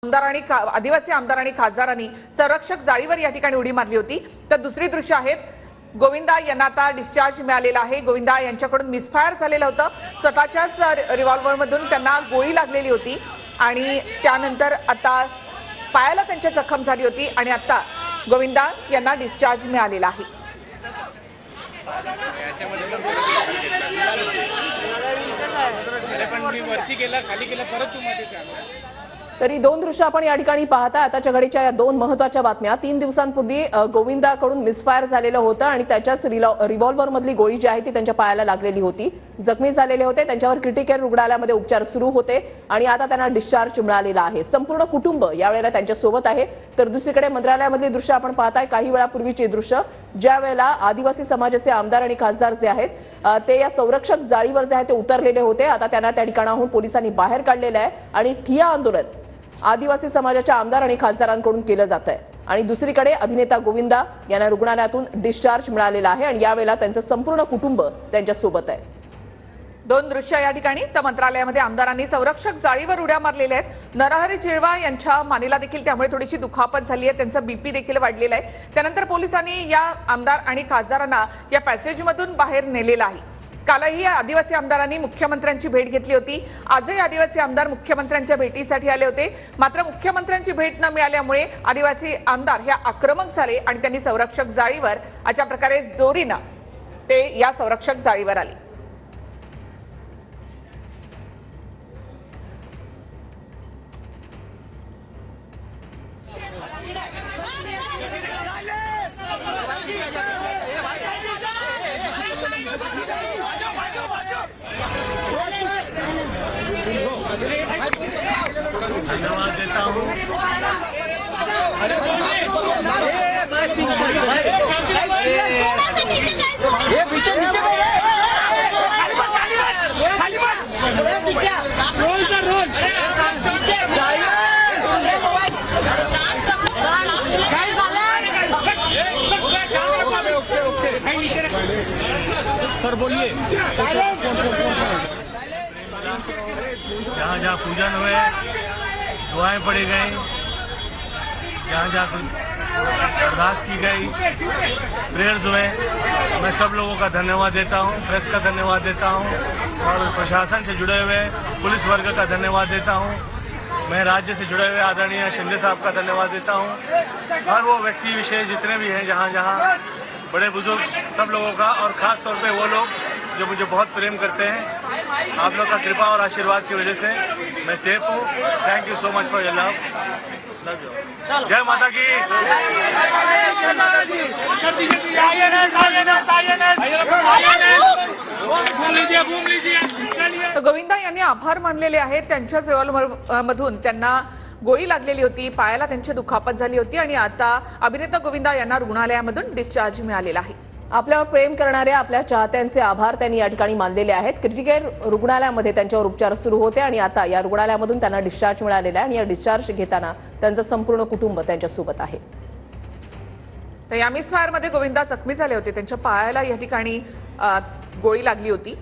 आदिवासी आमदार आणि खासदारांनी संरक्षक जाळीवर या ठिकाणी उडी मारली होती। तर दुसरी दृश्य आहेत, गोविंदा यांना आता डिस्चार्ज मिळालेला आहे। गोविंदा यांच्याकडून मिसफायर झालेलं होतं, स्वतःच्याच रिव्हॉल्वर मधून त्यांना गोळी लागलेली होती आणि त्यानंतर आता पायाला त्यांच्या जखम झाली होती आणि आता गोविंदा यांना डिस्चार्ज मिळालेला आहे। तरी दोन दृश्य आपण या ठिकाणी पाहता। आताच्या घडीच्या या दोन महत्त्वाच्या बातम्या। 3 दिवसांपूर्वी गोविंदाकडून मिसफायर झालेलं होतं आणि त्याच्याच रिव्हॉल्वर मधली गोळी जी आहे ती त्यांच्या पायाला लागलेली होती, जखमी झालेले होते, त्यांच्यावर क्रिटिकल रुग्णालयामध्ये उपचार सुरू होते आणि आता त्यांना डिस्चार्ज मिळालेला आहे। संपूर्ण कुटुंब यावेळेला त्यांच्या सोबत आहे। तर दुसरीकडे मंत्रालयामधली दृश्य आपण पाहताय, काही वेळापूर्वीची दृश्य ज्या वेळेला आदिवासी समाजाचे आमदार आणि खासदार जे आहेत ते या संरक्षक जाळीवर जे आहे ते उतरलेले होते। आता त्यांना त्या ठिकाणाहून पोलिसांनी बाहेर काढलेलं आहे आणि ठिय्या आंदोलन आदिवासी समाजाच्या आमदार आणि खासदारांकडून केलं जात आहे। आणि दुसरीकडे अभिनेता गोविंदा यांना रुग्णालयातून डिस्चार्ज मिळालेला आहे आणि यावेळेला त्यांचं संपूर्ण कुटुंब त्यांच्या सोबत आहे। दोन दृश्य या ठिकाणी तर मंत्रालयामध्ये आमदारांनी संरक्षक जाळीवर उड्या मारलेल्या आहेत। नरहरी झिरवाळ यांच्या मानेला देखील त्यामुळे थोडीशी दुखापत झाली आहे, त्यांचा बीपी देखील वाढलेला आहे। त्यानंतर पोलिसांनी या आमदार आणि खासदारांना या पॅसेजमधून बाहेर नेलेलं आहे। कालही आदिवासी आमदारांनी मुख्यमंत्र्यांची भेट घेतली होती। आजही आदिवासी आमदार मुख्यमंत्र्यांच्या भेटीसाठी आले होते, मात्र मुख्यमंत्र्यांची भेट न मिळाल्यामुळे आदिवासी आमदार हे आक्रमक झाले आणि त्यांनी संरक्षक जाळीवर अशा प्रकारे दोरीनं ते या संरक्षक जाळीवर आले। धन्यवाद देता हूँ। सर बोलिए। जहाँ जहाँ पूजन हुए, दुआएं पढ़ी गई, जहाँ जहाँ अरदास की गई, प्रेयर्स हुए, मैं सब लोगों का धन्यवाद देता हूँ, प्रेस का धन्यवाद देता हूँ और प्रशासन से जुड़े हुए पुलिस वर्ग का धन्यवाद देता हूँ। मैं राज्य से जुड़े हुए आदरणीय शिंदे साहब का धन्यवाद देता हूँ। हर वो व्यक्ति विशेष जितने भी हैं, जहाँ जहाँ बड़े बुजुर्ग, सब लोगों का, और ख़ास तौर पे वो लोग जो मुझे बहुत प्रेम करते हैं। आप लोग का कृपा और आशीर्वाद की वजह से मैं सेफ हूँ। Thank you so much for your love. जय माता की। तर गोविंदा यांनी आभार मानलेले आहेत। त्यांच्याच रिव्हॉल्वर मधून त्यांना गोळी लागलेली होती, पायाला त्यांची दुखापत झाली होती आणि आता अभिनेता गोविंदा यांना रुग्णालयामधून डिस्चार्ज मिळालेला आहे। आपल्यावर प्रेम करणाऱ्या आपल्या चाहत्यांचे आभार त्यांनी या ठिकाणी मानलेले आहेत। क्रिटिकल रुग्णालयामध्ये त्यांच्यावर उपचार सुरू होते आणि आता या रुग्णालयामधून त्यांना डिस्चार्ज मिळालेला आहे आणि या डिस्चार्ज घेताना त्यांचं संपूर्ण कुटुंब त्यांच्या सोबत आहे। तर या मिसफायरमध्ये गोविंदा जखमी झाले होते, त्यांच्या पायाला या ठिकाणी गोळी लागली होती।